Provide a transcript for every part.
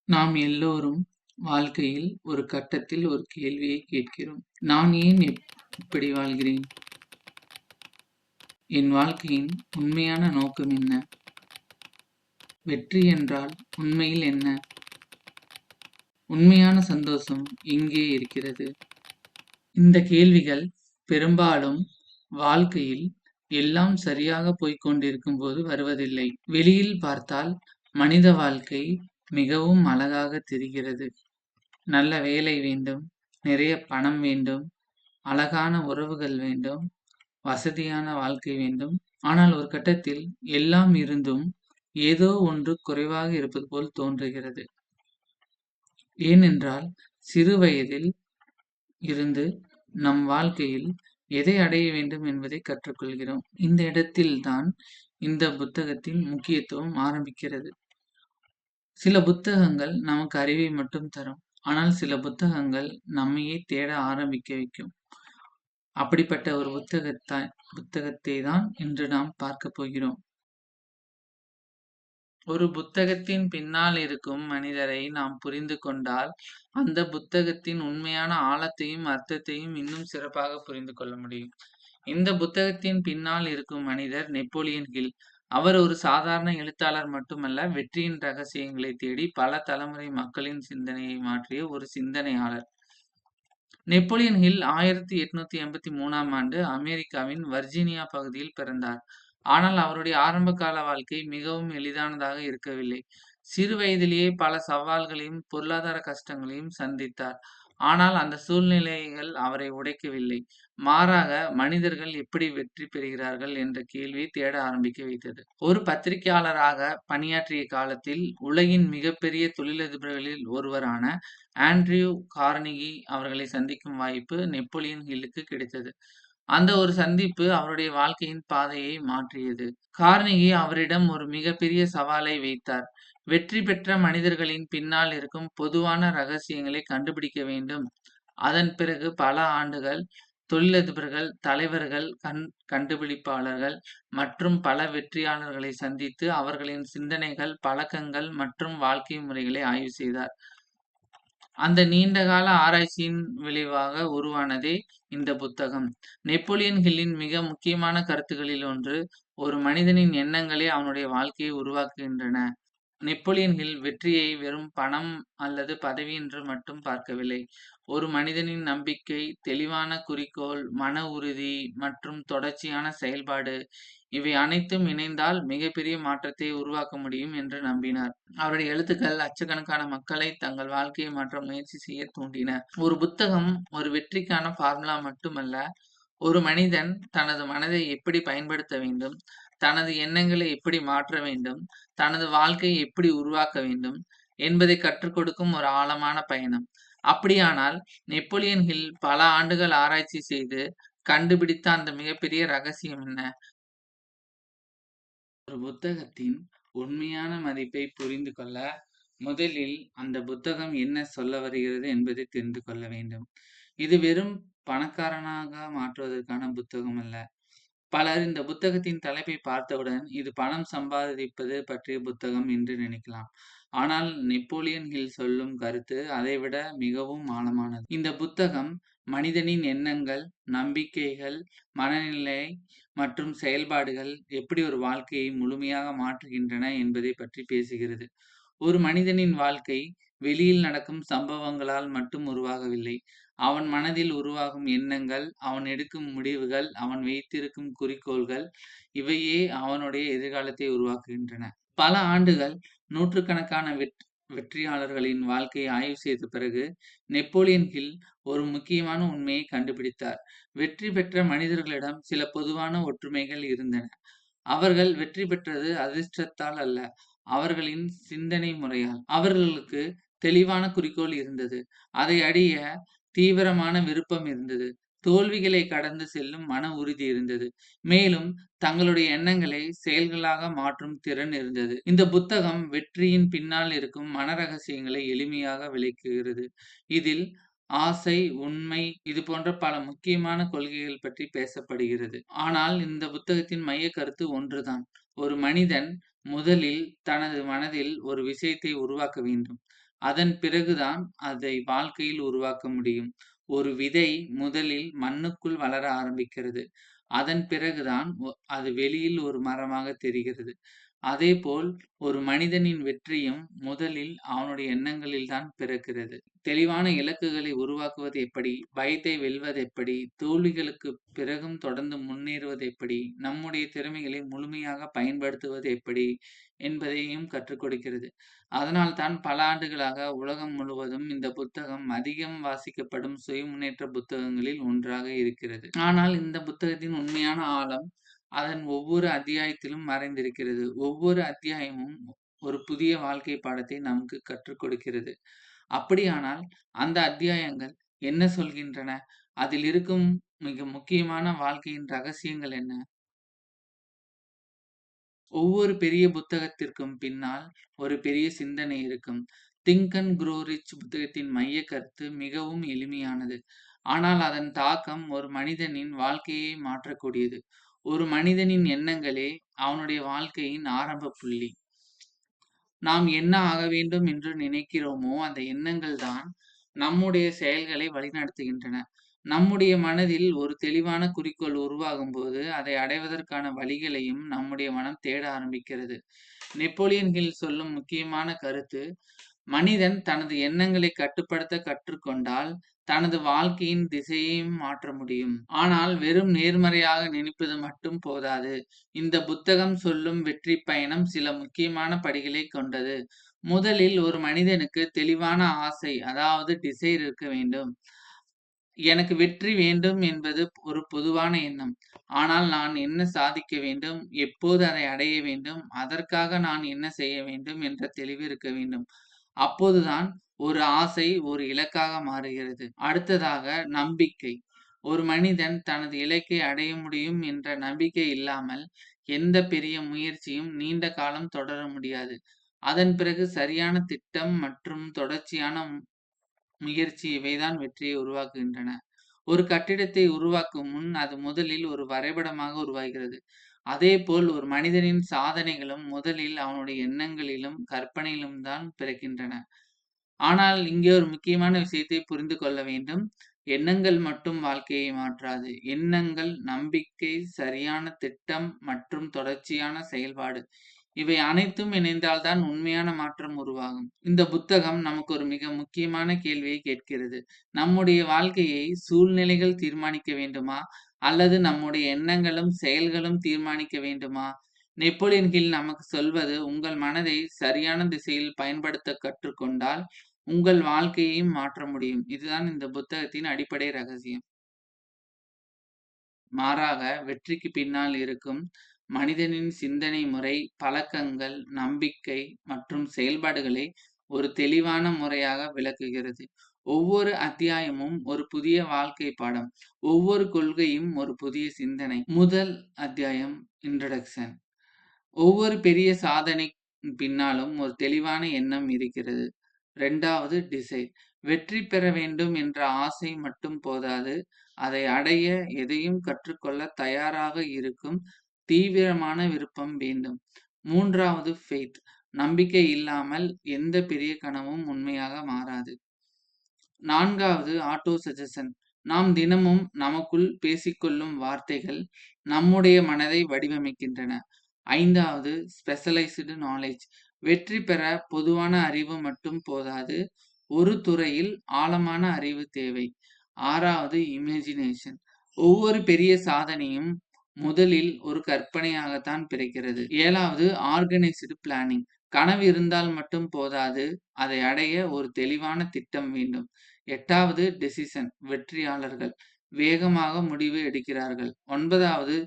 நாம் எல்லோரும் வாழ்க்கையில் ஒரு கட்டத்தில் ஒரு கேள்வியை கேட்கிறோம். நான் ஏன் இப்படி வாழ்கிறேன்? என் வாழ்க்கையின் உண்மையான நோக்கம் என்ன? வெற்றி என்றால் உண்மையில் என்ன? உண்மையான சந்தோஷம் எங்கே இருக்கிறது? இந்த கேள்விகள் பெரும்பாலும் வாழ்க்கையில் எல்லாம் சரியாக போய்க் கொண்டிருக்கும்போது வருவதில்லை. வெளியில் பார்த்தால் மனித வாழ்க்கை மிகவும் அழகாக தெரிகிறது. நல்ல வேலை வேண்டும், நிறைய பணம் வேண்டும், அழகான உறவுகள் வேண்டும், வசதியான வாழ்க்கை வேண்டும். ஆனால் ஒரு கட்டத்தில் எல்லாம் இருந்தும் ஏதோ ஒன்று குறைவாக இருப்பது போல் தோன்றுகிறது. ஏனென்றால் சிறு வயதில் இருந்து நம் வாழ்க்கையில் எதை அடைய வேண்டும் என்பதை கற்றுக்கொள்கிறோம். இந்த இடத்தில்தான் இந்த புத்தகத்தின் முக்கியத்துவம் ஆரம்பிக்கிறது. சில புத்தகங்கள் நமக்கு அறிவை மட்டும் தரும். ஆனால் சில புத்தகங்கள் நம்மையே தேட ஆரம்பிக்க வைக்கும். அப்படிப்பட்ட ஒரு புத்தகத்தை தான் இன்று நாம் பார்க்க போகிறோம். ஒரு புத்தகத்தின் பின்னால் இருக்கும் மனிதரை நாம் புரிந்து கொண்டால் அந்த புத்தகத்தின் உண்மையான ஆழத்தையும் அர்த்தத்தையும் இன்னும் சிறப்பாக புரிந்து கொள்ள முடியும். இந்த புத்தகத்தின் பின்னால் இருக்கும் மனிதர் நெப்போலியன் ஹில். அவர் ஒரு சாதாரண எழுத்தாளர் மட்டுமல்ல, வெற்றியின் ரகசியங்களை தேடி பல தலைமுறை மக்களின் சிந்தனையை மாற்றிய ஒரு சிந்தனையாளர். நெப்போலியன் ஹில் 1883ஆம் ஆண்டு அமெரிக்காவின் வர்ஜீனியா பகுதியில் பிறந்தார். ஆனால் அவருடைய ஆரம்பகால வாழ்க்கை மிகவும் எளிதானதாக இருக்கவில்லை. சிறு வயதிலேயே பல சவால்களையும் பொருளாதார கஷ்டங்களையும் சந்தித்தார். ஆனால் அந்த சூழ்நிலைகள் அவரை உடைக்கவில்லை. மாறாக மனிதர்கள் எப்படி வெற்றி பெறுகிறார்கள் என்ற கேள்வியை தேட ஆரம்பிக்க வைத்தது. ஒரு பத்திரிகையாளராக பணியாற்றிய காலத்தில் உலகின் மிகப்பெரிய தொழிலதிபர்களில் ஒருவரான ஆண்ட்ரியூ கார்னிகி அவர்களை சந்திக்கும் வாய்ப்பு நெப்போலியன் ஹில்லுக்கு கிடைத்தது. அந்த ஒரு சந்திப்பு அவருடைய வாழ்க்கையின் பாதையை மாற்றியது. கார்னிகி அவரிடம் ஒரு மிகப்பெரிய சவாலை வைத்தார். வெற்றி பெற்ற மனிதர்களின் பின்னால் இருக்கும் பொதுவான ரகசியங்களை கண்டுபிடிக்க வேண்டும். அதன் பிறகு பல ஆண்டுகள் தொழிலதிபர்கள், தலைவர்கள், கண்டுபிடிப்பாளர்கள் மற்றும் பல வெற்றியாளர்களை சந்தித்து அவர்களின் சிந்தனைகள், பழக்கங்கள் மற்றும் வாழ்க்கை முறைகளை ஆய்வு செய்தார். அந்த நீண்டகால ஆராய்ச்சியின் விளைவாக உருவானதே இந்த புத்தகம். நெப்போலியன் ஹில்லின் மிக முக்கியமான கருத்துக்களில் ஒன்று, ஒரு மனிதனின் எண்ணங்களே அவனுடைய வாழ்க்கையை உருவாக்குகின்றன. நெப்போலியன் ஹில் வெற்றியை வெறும் பணம் அல்லது பதவி என்று மட்டும் பார்க்கவில்லை. ஒரு மனிதனின் நம்பிக்கை, தெளிவான குறிக்கோள், மன உறுதி மற்றும் தொடர்ச்சியான செயல்பாடு இவை அனைத்தும் இணைந்தால் மிகப்பெரிய மாற்றத்தை உருவாக்க முடியும் என்று நம்பினார். அவருடைய எழுத்துக்கள் லட்சக்கணக்கான மக்களை தங்கள் வாழ்க்கையை மாற்ற முயற்சி செய்ய தூண்டின. ஒரு புத்தகம் ஒரு வெற்றிக்கான ஃபார்முலா மட்டுமல்ல, ஒரு மனிதன் தனது மனதை எப்படி பயன்படுத்த வேண்டும், தனது எண்ணங்களை எப்படி மாற்ற வேண்டும், தனது வாழ்க்கையை எப்படி உருவாக்க வேண்டும் என்பதை கற்றுக் கொடுக்கும் ஒரு ஆழமான பயணம். அப்படியானால் நெப்போலியன் ஹில் பல ஆண்டுகள் ஆராய்ச்சி செய்து கண்டுபிடித்த அந்த மிகப்பெரிய ரகசியம் என்ன? ஒரு புத்தகத்தின் உண்மையான மதிப்பை புரிந்து கொள்ள முதலில் அந்த புத்தகம் என்ன சொல்ல வருகிறது என்பதை தெரிந்து கொள்ள வேண்டும். இது வெறும் பணக்காரனாக மாற்றுவதற்கான புத்தகம் அல்ல. பலர் இந்த புத்தகத்தின் தலைப்பை பார்த்தவுடன் இது பணம் சம்பாதிப்பது பற்றிய புத்தகம் என்று நினைக்கலாம். ஆனால் நெப்போலியன் ஹில் சொல்லும் கருத்து அதைவிட மிகவும் ஆழமானது. இந்த புத்தகம் மனிதனின் எண்ணங்கள், நம்பிக்கைகள், மனநிலை மற்றும் செயல்பாடுகள் எப்படி ஒரு வாழ்க்கையை முழுமையாக மாற்றுகின்றன என்பதை பற்றி பேசுகிறது. ஒரு மனிதனின் வாழ்க்கை வெளியில் நடக்கும் சம்பவங்களால் மட்டும் உருவாகவில்லை. அவன் மனதில் உருவாகும் எண்ணங்கள், அவன் எடுக்கும் முடிவுகள், அவன் வைத்திருக்கும் குறிக்கோள்கள் இவையே அவனுடைய எதிர்காலத்தை உருவாக்குகின்றன. பல ஆண்டுகள் நூற்றுக்கணக்கான வெற்றியாளர்களின் வாழ்க்கையை ஆய்வு செய்த பிறகு நெப்போலியன் ஹில் ஒரு முக்கியமான உண்மையை கண்டுபிடித்தார். வெற்றி பெற்ற மனிதர்களிடம் சில பொதுவான ஒற்றுமைகள் இருந்தன. அவர்கள் வெற்றி பெற்றது அதிர்ஷ்டத்தால் அல்ல, அவர்களின் சிந்தனை முறையால். அவர்களுக்கு தெளிவான குறிக்கோள் இருந்தது. அதை அடைய தீவிரமான விருப்பம் இருந்தது. தோல்விகளை கடந்து செல்லும் மன உறுதி இருந்தது. மேலும் தங்களுடைய எண்ணங்களை செயல்களாக மாற்றும் திறன் இருந்தது. இந்த புத்தகம் வெற்றியின் பின்னால் இருக்கும் மன ரகசியங்களை எளிமையாக விளக்குகிறது. இதில் ஆசை, உண்மை இது போன்ற பல முக்கியமான கொள்கைகள் பற்றி பேசப்படுகிறது. ஆனால் இந்த புத்தகத்தின் மைய கருத்து ஒன்றுதான். ஒரு மனிதன் முதலில் தனது மனதில் ஒரு விஷயத்தை உருவாக்க வேண்டும். அதன் பிறகுதான் அதை வாழ்க்கையில் உருவாக்க முடியும். ஒரு விதை முதலில் மண்ணுக்குள் வளர ஆரம்பிக்கிறது. அதன் பிறகுதான் அது வெளியில் ஒரு மரமாக தெரிகிறது. அதேபோல் ஒரு மனிதனின் வெற்றியும் முதலில் அவனுடைய எண்ணங்களில் தான் பிறக்கிறது. தெளிவான இலக்குகளை உருவாக்குவது எப்படி? பயத்தை வெல்வது எப்படி? தோல்விகளுக்கு பிறகும் தொடர்ந்து முன்னேறுவது எப்படி? நம்முடைய திறமைகளை முழுமையாக பயன்படுத்துவது எப்படி? என்பதையும் கற்றுக் கொடுக்கிறது. அதனால்தான் பல ஆண்டுகளாக உலகம் முழுவதும் இந்த புத்தகம் அதிகம் வாசிக்கப்படும் சுய முன்னேற்ற புத்தகங்களில் ஒன்றாக இருக்கிறது. ஆனால் இந்த புத்தகத்தின் உண்மையான ஆழம் அதன் ஒவ்வொரு அத்தியாயத்திலும் மறைந்திருக்கிறது. ஒவ்வொரு அத்தியாயமும் ஒரு புதிய வாழ்க்கை பாடத்தை நமக்கு கற்றுக் கொடுக்கிறது. அப்படியானால் அந்த அத்தியாயங்கள் என்ன சொல்கின்றன? அதில் இருக்கும் மிக முக்கியமான வாழ்க்கையின் ரகசியங்கள் என்ன? ஒவ்வொரு பெரிய புத்தகத்திற்கும் பின்னால் ஒரு பெரிய சிந்தனை இருக்கும். திங்க் அண்ட் க்ரோ ரிச் புத்தகத்தின் மைய கருத்து மிகவும் எளிமையானது. ஆனால் அதன் தாக்கம் ஒரு மனிதனின் வாழ்க்கையை மாற்றக்கூடியது. ஒரு மனிதனின் எண்ணங்களே அவனுடைய வாழ்க்கையின் ஆரம்ப புள்ளி. நாம் என்ன ஆக வேண்டும் என்று நினைக்கிறோமோ, அந்த எண்ணங்கள் தான் நம்முடைய செயல்களை வழிநடத்துகின்றன. நம்முடைய மனதில் ஒரு தெளிவான குறிக்கோள் உருவாகும்போது, அதை அடைவதற்கான வழிகளையும் நம்முடைய மனம் தேட ஆரம்பிக்கிறது. நெப்போலியன் ஹில் சொல்லும் முக்கியமான கருத்து, மனிதன் தனது எண்ணங்களை கட்டுப்படுத்த கற்றுக்கொண்டால், தனது வாழ்க்கையின் திசையையும் மாற்ற முடியும். ஆனால் வெறும் நேர்மறையாக நினைப்பது மட்டும் போதாது. இந்த புத்தகம் சொல்லும் வெற்றி பயணம் சில முக்கியமான படிகளை கொண்டது. முதலில் ஒரு மனிதனுக்கு தெளிவான ஆசை, அதாவது டிசைர் இருக்க வேண்டும். எனக்கு வெற்றி வேண்டும் என்பது ஒரு பொதுவான எண்ணம். ஆனால் நான் என்ன சாதிக்க வேண்டும்? எப்போது அதை அடைய வேண்டும்? அதற்காக நான் என்ன செய்ய வேண்டும்? என்ற தெளிவு இருக்க வேண்டும். அப்போதுதான் ஒரு ஆசை ஒரு இலக்காக மாறுகிறது. அடுத்ததாக நம்பிக்கை. ஒரு மனிதன் தனது இலக்கை அடைய முடியும் என்ற நம்பிக்கை இல்லாமல் எந்த பெரிய முயற்சியும் நீண்ட காலம் தொடர முடியாது. அதன் பிறகு சரியான திட்டம் மற்றும் தொடர்ச்சியான முயற்சி இவைதான் வெற்றியை உருவாக்குகின்றன. ஒரு கட்டிடத்தை உருவாக்கும் முன் அது முதலில் ஒரு வரைபடமாக உருவாகிறது. அதேபோல் ஒரு மனிதனின் சாதனைகளும் முதலில் அவனுடைய எண்ணங்களிலும் கற்பனையிலும் தான் பிறக்கின்றன. ஆனால் இங்கே ஒரு முக்கியமான விஷயத்தை புரிந்து கொள்ள வேண்டும். எண்ணங்கள் மட்டும் வாழ்க்கையை மாற்றாது. எண்ணங்கள், நம்பிக்கை, சரியான திட்டம் மற்றும் தொடர்ச்சியான செயல்பாடு இவை அனைத்தும் இணைந்தால்தான் உண்மையான மாற்றம் உருவாகும். இந்த புத்தகம் நமக்கு ஒரு மிக முக்கியமான கேள்வியை கேட்கிறது. நம்முடைய வாழ்க்கையை சூழ்நிலைகள் தீர்மானிக்க வேண்டுமா? அல்லது நம்முடைய எண்ணங்களும் செயல்களும் தீர்மானிக்க வேண்டுமா? நெப்போலியன் ஹில் நமக்கு சொல்வது, உங்கள் மனதை சரியான திசையில் பயன்படுத்த கற்றுக்கொண்டால் உங்கள் வாழ்க்கையையும் மாற்ற முடியும். இதுதான் இந்த புத்தகத்தின் அடிப்படை ரகசியம். மாறாக வெற்றிக்கு பின்னால் இருக்கும் மனிதனின் சிந்தனை முறை, பழக்கங்கள், நம்பிக்கை மற்றும் செயல்பாடுகளை ஒரு தெளிவான முறையாக விளக்குகிறது. ஒவ்வொரு அத்தியாயமும் ஒரு புதிய வாழ்க்கை பாடம். ஒவ்வொரு கொள்கையும் ஒரு புதிய சிந்தனை. முதல் அத்தியாயம் இன்ட்ரோடக்ஷன். ஒவ்வொரு பெரிய சாதனை பின்னாலும் ஒரு தெளிவான எண்ணம் இருக்கிறது. 2வது டிசைர். வெற்றி பெற வேண்டும் என்ற ஆசை மட்டும் போதாது. அதை அடைய எதையும் கற்றுக்கொள்ள தயாராக இருக்கும் தீவிரமான விருப்பம் வேண்டும். 3வது ஃபெய்த். நம்பிக்கை இல்லாமல் எந்த பெரிய கனவும் உண்மையாக மாறாது. 4வது ஆட்டோ சஜஷன். நாம் தினமும் நமக்குள் பேசிக்கொள்ளும் வார்த்தைகள் நம்முடைய மனதை வடிவமைக்கின்றன. 5வது ஸ்பெஷலைஸ்டு நாலேட்ஜ். வெற்றி பெற பொதுவான அறிவு மட்டும் போதாது. ஒரு துறையில் ஆழமான அறிவு தேவை. 6வது இமேஜினேஷன். ஒவ்வொரு பெரிய சாதனையும் முதலில் ஒரு கற்பனையாகத்தான் பிறக்கிறது. 7வது ஆர்கனைஸ்டு பிளானிங். கனவு இருந்தால் மட்டும் போதாது. அதை அடைய ஒரு தெளிவான திட்டம் வேண்டும். 8வது டெசிஷன். வெற்றியாளர்கள் வேகமாக முடிவு எடுக்கிறார்கள். 9வது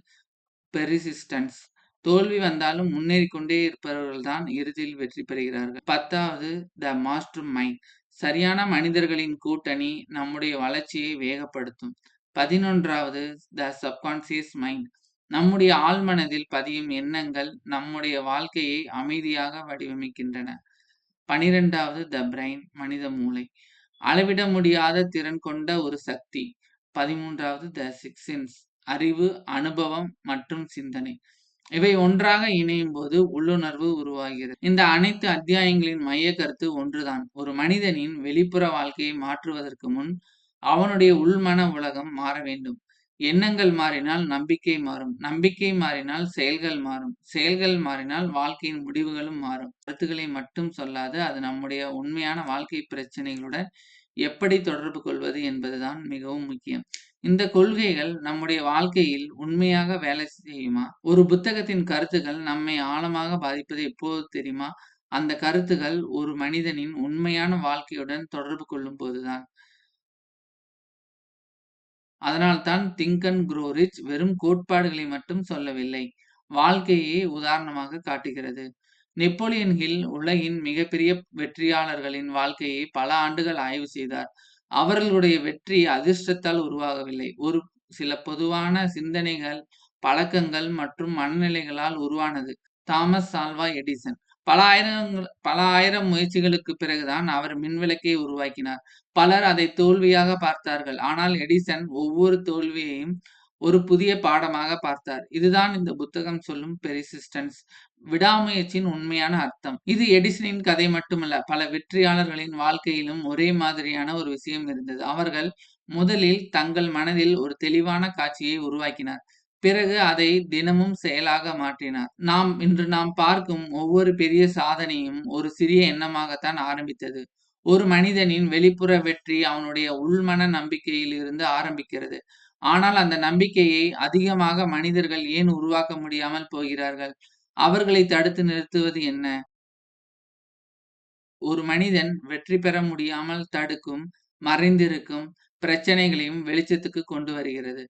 பெர்சிஸ்டன்ஸ். தோல்வி வந்தாலும் முன்னேறிக் கொண்டே இருப்பவர்கள்தான் இறுதியில் வெற்றி பெறுகிறார்கள். 10வது த மாஸ்டர் மைண்ட். சரியான மனிதர்களின் கூட்டணி நம்முடைய வளர்ச்சியை வேகப்படுத்தும். 11வது த சப்கான்ஷியஸ் மைண்ட். நம்முடைய ஆழ்மனதில் பதியும் எண்ணங்கள் நம்முடைய வாழ்க்கையை அமைதியாக வடிவமைக்கின்றன. 12வது த பிரைன். மனித மூளை. அளவிட முடியாத திறன் கொண்ட ஒரு சக்தி. 13வது த சிக்ஸ் சென்ஸ். அறிவு, அனுபவம் மற்றும் சிந்தனை. இவை ஒன்றாக இணையும்போது உள்ளுணர்வு உருவாகிறது. இந்த அனைத்து அத்தியாயங்களின் மையக் கருத்து ஒன்றுதான். ஒரு மனிதனின் வெளிப்புற வாழ்க்கையை மாற்றுவதற்கு முன் அவனுடைய உள்மன உலகம் மாற வேண்டும். எண்ணங்கள் மாறினால் நம்பிக்கை மாறும். நம்பிக்கை மாறினால் செயல்கள் மாறும். செயல்கள் மாறினால் வாழ்க்கையின் முடிவுகளும் மாறும். கருத்துக்களை மட்டும் சொல்லாது, அது நம்முடைய உண்மையான வாழ்க்கை பிரச்சனைகளுடன் எப்படி தொடர்பு கொள்வது என்பதுதான் மிகவும் முக்கியம். இந்த கொள்கைகள் நம்முடைய வாழ்க்கையில் உண்மையாக வேலை செய்யுமா? ஒரு புத்தகத்தின் கருத்துக்கள் நம்மை ஆழமாக பாதிப்பது எப்போது தெரியுமா? அந்த கருத்துக்கள் ஒரு மனிதனின் உண்மையான வாழ்க்கையுடன் தொடர்பு கொள்ளும்போதுதான். அதனால்தான் திங்க் அண்ட் க்ரோ ரிச் வெறும் கோட்பாடுகளை மட்டும் சொல்லவில்லை. வாழ்க்கையை உதாரணமாக காட்டுகிறது. நெப்போலியன் ஹில் உலகின் மிகப்பெரிய வெற்றியாளர்களின் வாழ்க்கையை பல ஆண்டுகள் ஆய்வு செய்தார். அவர்களுடைய வெற்றி அதிர்ஷ்டத்தால் உருவாகவில்லை. ஒரு சில பொதுவான சிந்தனைகள், பழக்கங்கள் மற்றும் மனநிலைகளால் உருவானது. தாமஸ் ஆல்வா எடிசன் பல ஆயிரம் முயற்சிகளுக்குப் பிறகுதான் அவர் மின்விளக்கை உருவாக்கினார். பலர் அதை தோல்வியாக பார்த்தார்கள். ஆனால் எடிசன் ஒவ்வொரு தோல்வியையும் ஒரு புதிய பாடமாக பார்த்தார். இதுதான் இந்த புத்தகம் சொல்லும் பெர்சிஸ்டன்ஸ், விடாமுயற்சியின் உண்மையான அர்த்தம். இது எடிசனின் கதை மட்டுமல்ல, பல வெற்றியாளர்களின் வாழ்க்கையிலும் ஒரே மாதிரியான ஒரு விஷயம் இருந்தது. அவர்கள் முதலில் தங்கள் மனதில் ஒரு தெளிவான காட்சியை உருவாக்கினார். பிறகு அதை தினமும் செயலாக மாற்றினார். இன்று நாம் பார்க்கும் ஒவ்வொரு பெரிய சாதனையும் ஒரு சிறிய எண்ணமாகத்தான் ஆரம்பித்தது. ஒரு மனிதனின் வெளிப்புற வெற்றி அவனுடைய உள்மன நம்பிக்கையில் இருந்து ஆரம்பிக்கிறது. ஆனால் அந்த நம்பிக்கையை அதிகமாக மனிதர்கள் ஏன் உருவாக்க முடியாமல் போகிறார்கள்? அவர்களை தடுத்து நிறுத்துவது என்ன? ஒரு மனிதன் வெற்றி பெற முடியாமல் தடுக்கும் மறைந்திருக்கும் பிரச்சனைகளையும் வெளிச்சத்துக்கு கொண்டு வருகிறது.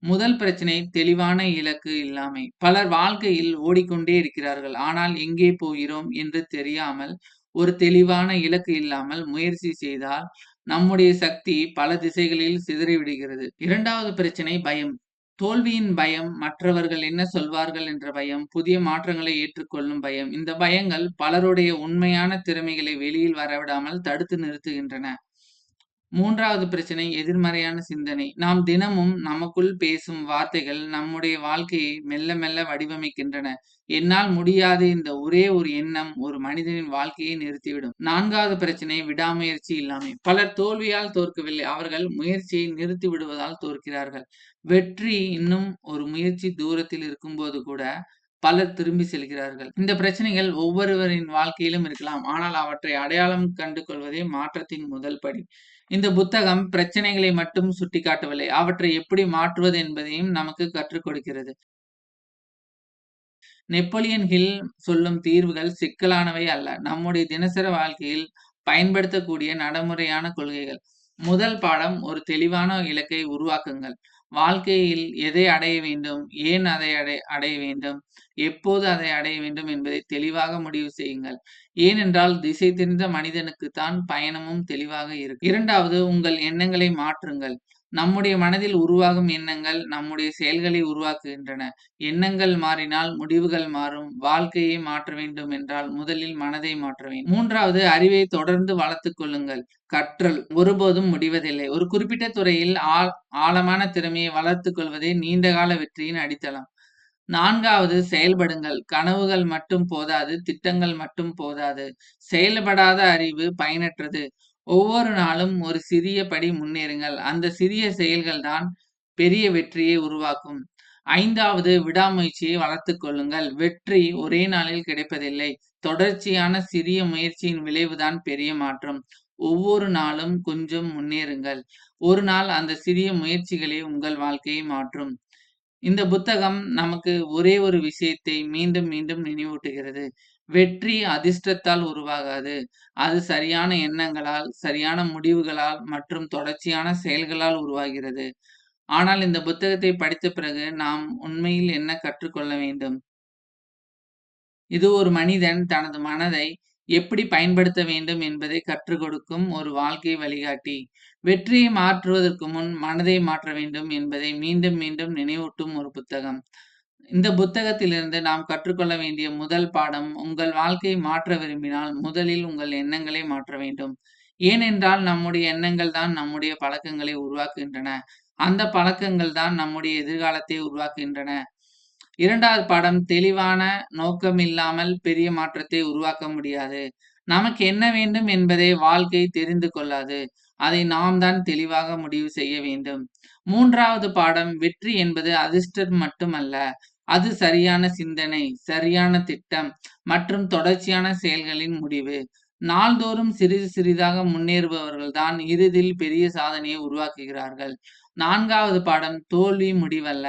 முதல் பிரச்சனை தெளிவான இலக்கு இல்லாமை. பலர் வாழ்க்கையில் ஓடிக்கொண்டே இருக்கிறார்கள். ஆனால் எங்கே போகிறோம் என்று தெரியாமல், ஒரு தெளிவான இலக்கு இல்லாமல் முயற்சி செய்தால் நம்முடைய சக்தி பல திசைகளில் சிதறிவிடுகிறது. 2வது பிரச்சனை பயம். தோல்வியின் பயம், மற்றவர்கள் என்ன சொல்வார்கள் என்ற பயம், புதிய மாற்றங்களை ஏற்றுக்கொள்ளும் பயம். இந்த பயங்கள் பலருடைய உண்மையான திறமைகளை வெளியில் வரவிடாமல் தடுத்து நிறுத்துகின்றன. 3வது பிரச்சனை எதிர்மறையான சிந்தனை. நாம் தினமும் நமக்குள் பேசும் வார்த்தைகள் நம்முடைய வாழ்க்கையை மெல்ல மெல்ல வடிவமைக்கின்றன. என்னால் முடியாது இந்த ஒரே ஒரு எண்ணம் ஒரு மனிதனின் வாழ்க்கையை நிறுத்திவிடும். 4வது பிரச்சனை விடாமுயற்சி இல்லாமை. பலர் தோல்வியால் தோற்கவில்லை. அவர்கள் முயற்சியை நிறுத்தி விடுவதால் தோற்கிறார்கள். வெற்றி இன்னும் ஒரு முயற்சி தூரத்தில் இருக்கும்போது கூட பலர் திரும்பி செல்கிறார்கள். இந்த பிரச்சனைகள் ஒவ்வொருவரின் வாழ்க்கையிலும் இருக்கலாம். ஆனால் அவற்றை அடையாளம் கண்டு கொள்வதே மாற்றத்தின் முதல் படி. இந்த புத்தகம் பிரச்சனைகளை மட்டும் சுட்டிக்காட்டவில்லை. அவற்றை எப்படி மாற்றுவது என்பதையும் நமக்கு கற்றுக் கொடுக்கிறது. நெப்போலியன் ஹில் சொல்லும் தீர்வுகள் சிக்கலானவை அல்ல. நம்முடைய தினசரி வாழ்க்கையில் பயன்படுத்தக்கூடிய நடைமுறையான கொள்கைகள். முதல் பாடம், ஒரு தெளிவான இலக்கை உருவாக்குங்கள். வாழ்க்கையில் எதை அடைய வேண்டும்? ஏன் அதை அடைய வேண்டும்? எப்போது அதை அடைய வேண்டும் என்பதை தெளிவாக முடிவு செய்யுங்கள். ஏனென்றால் திசை தெரிந்த மனிதனுக்குத்தான் பயணமும் தெளிவாக இருக்கும். 2வது, உங்கள் எண்ணங்களை மாற்றுங்கள். நம்முடைய மனதில் உருவாகும் எண்ணங்கள் நம்முடைய செயல்களை உருவாக்குகின்றன. எண்ணங்கள் மாறினால் முடிவுகள் மாறும். வாழ்க்கையை மாற்ற வேண்டும் என்றால் முதலில் மனதை மாற்ற வேண்டும். 3வது, அறிவை தொடர்ந்து வளர்த்துக் கொள்ளுங்கள். கற்றல் ஒருபோதும் முடிவதில்லை. ஒரு குறிப்பிட்ட துறையில் ஆழமான திறமையை வளர்த்துக் கொள்வதே நீண்டகால வெற்றியின் அடித்தளம். 4வது, செயல்படுங்கள். கனவுகள் மட்டும் போதாது, திட்டங்கள் மட்டும் போதாது. செயல்படாத அறிவு பயனற்றது. ஒவ்வொரு நாளும் ஒரு சிறிய படி முன்னேறுங்கள். அந்த சிறிய செயல்கள் தான் பெரிய வெற்றியை உருவாக்கும். 5வது, விடாமுயற்சியை வளர்த்துக் கொள்ளுங்கள். வெற்றி ஒரே நாளில் கிடைப்பதில்லை. தொடர்ச்சியான சிறிய முயற்சியின் விளைவுதான் பெரிய மாற்றம். ஒவ்வொரு நாளும் கொஞ்சம் முன்னேறுங்கள். ஒரு நாள் அந்த சிறிய முயற்சிகளே உங்கள் வாழ்க்கையை மாற்றும். இந்த புத்தகம் நமக்கு ஒரே ஒரு விஷயத்தை மீண்டும் மீண்டும் நினைவூட்டுகிறது. வெற்றி அதிர்ஷ்டத்தால் உருவாகாது. அது சரியான எண்ணங்களால், சரியான முடிவுகளால் மற்றும் தொடர்ச்சியான செயல்களால் உருவாகிறது. ஆனால் இந்த புத்தகத்தை படித்த பிறகு நாம் உண்மையில் என்ன கற்றுக்கொள்ள வேண்டும்? இது ஒரு மனிதன் தனது மனதை எப்படி பயன்படுத்த வேண்டும் என்பதை கற்றுக் கொடுக்கும் ஒரு வாழ்க்கை வழிகாட்டி. வெற்றியை மாற்றுவதற்கு முன் மனதை மாற்ற வேண்டும் என்பதை மீண்டும் மீண்டும் நினைவூட்டும் ஒரு புத்தகம். இந்த புத்தகத்திலிருந்து நாம் கற்றுக்கொள்ள வேண்டிய முதல் பாடம், உங்கள் வாழ்க்கையை மாற்ற விரும்பினால் முதலில் உங்கள் எண்ணங்களை மாற்ற வேண்டும். ஏனென்றால் நம்முடைய எண்ணங்கள் தான் நம்முடைய பழக்கங்களை உருவாக்குகின்றன. அந்த பழக்கங்கள் தான் நம்முடைய எதிர்காலத்தை உருவாக்குகின்றன. 2வது பாடம் தெளிவான நோக்கம் இல்லாமல் பெரிய மாற்றத்தை உருவாக்க முடியாது. நமக்கு என்ன வேண்டும் என்பதை வாழ்க்கை தெரிந்து கொள்ளாது. அதை நாம் தான் தெளிவாக முடிவு செய்ய வேண்டும். 3வது பாடம் வெற்றி என்பது அதிர்ஷ்டம் மட்டுமல்ல. அது சரியான சிந்தனை, சரியான திட்டம் மற்றும் தொடர்ச்சியான செயல்களின் முடிவு. நாள்தோறும் சிறிது சிறிதாக முன்னேறுபவர்கள் தான் இறுதியில் பெரிய சாதனையை உருவாக்குகிறார்கள். 4வது பாடம் தோல்வி முடிவல்ல.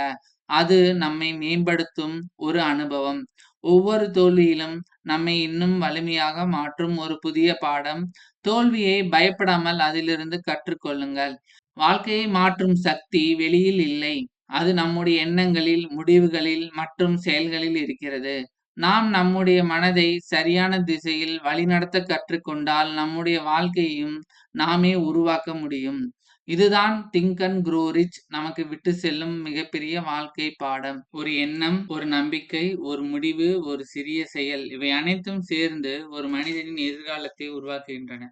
அது நம்மை மேம்படுத்தும் ஒரு அனுபவம். ஒவ்வொரு தோல்வியிலும் நம்மை இன்னும் வலிமையாக மாற்றும் ஒரு புதிய பாடம். தோல்வியை பயப்படாமல் அதிலிருந்து கற்றுக்கொள்ளுங்கள். வாழ்க்கையை மாற்றும் சக்தி வெளியில் இல்லை. அது நம்முடைய எண்ணங்களில், முடிவுகளில் மற்றும் செயல்களில் இருக்கிறது. நாம் நம்முடைய மனதை சரியான திசையில் வழிநடத்த கற்றுக்கொண்டால், நம்முடைய வாழ்க்கையையும் நாமே உருவாக்க முடியும். இதுதான் திங்க் அண்ட் க்ரோ ரிச் நமக்கு விட்டு செல்லும் மிகப்பெரிய வாழ்க்கை பாடம். ஒரு எண்ணம், ஒரு நம்பிக்கை, ஒரு முடிவு, ஒரு சிறிய செயல் இவை அனைத்தும் சேர்ந்து ஒரு மனிதனின் எதிர்காலத்தை உருவாக்குகின்றன.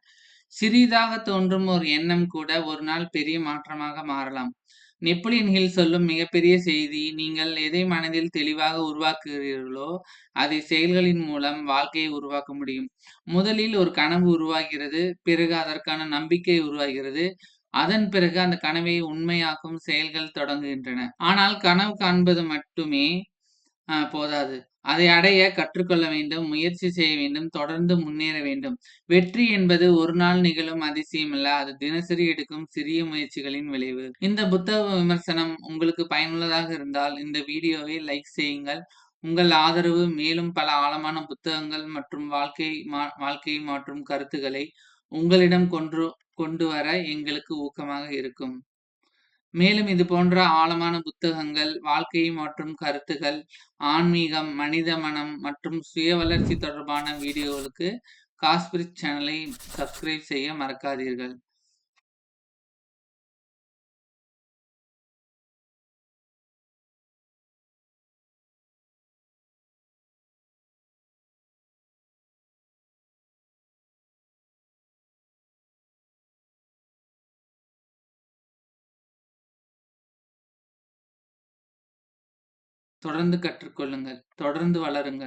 சிறிதாக தோன்றும் ஒரு எண்ணம் கூட ஒரு நாள் பெரிய மாற்றமாக மாறலாம். நெப்போலியன் ஹில் சொல்லும் மிகப்பெரிய செய்தி, நீங்கள் எதை மனதில் தெளிவாக உருவாக்குகிறீர்களோ, அதை செயல்களின் மூலம் வாழ்க்கையை உருவாக்க முடியும். முதலில் ஒரு கனவு உருவாகிறது, பிறகு அதற்கான நம்பிக்கை உருவாகிறது. அதன் பிறகு அந்த கனவை உண்மையாக்கும் செயல்கள் தொடங்குகின்றன. ஆனால் கனவு காண்பது மட்டுமே போதாது. அதை அடைய கற்றுக்கொள்ள வேண்டும், முயற்சி செய்ய வேண்டும், தொடர்ந்து முன்னேற வேண்டும். வெற்றி என்பது ஒரு நாள் நிகழும் அதிசயமல்ல. அது தினசரி எடுக்கும் சிறிய முயற்சிகளின் விளைவு. இந்த புத்தக விமர்சனம் உங்களுக்கு பயனுள்ளதாக இருந்தால் இந்த வீடியோவை லைக் செய்யுங்கள். உங்கள் ஆதரவு மேலும் பல ஆழமான புத்தகங்கள் மற்றும் வாழ்க்கையை மாற்றும் கருத்துக்களை உங்களிடம் கொண்டு வர எங்களுக்கு ஊக்கமாக இருக்கும். மேலும் இது போன்ற ஆழமான புத்தகங்கள், வாழ்க்கையை மாற்றும் கருத்துகள், ஆன்மீகம், மனித மனம் மற்றும் சுய வளர்ச்சி தொடர்பான வீடியோகளுக்கு காஸ்பிரிட் சேனலை சப்ஸ்கிரைப் செய்ய மறக்காதீர்கள். தொடர்ந்து கற்றுக்கொள்ளுங்கள். தொடர்ந்து வளருங்கள்.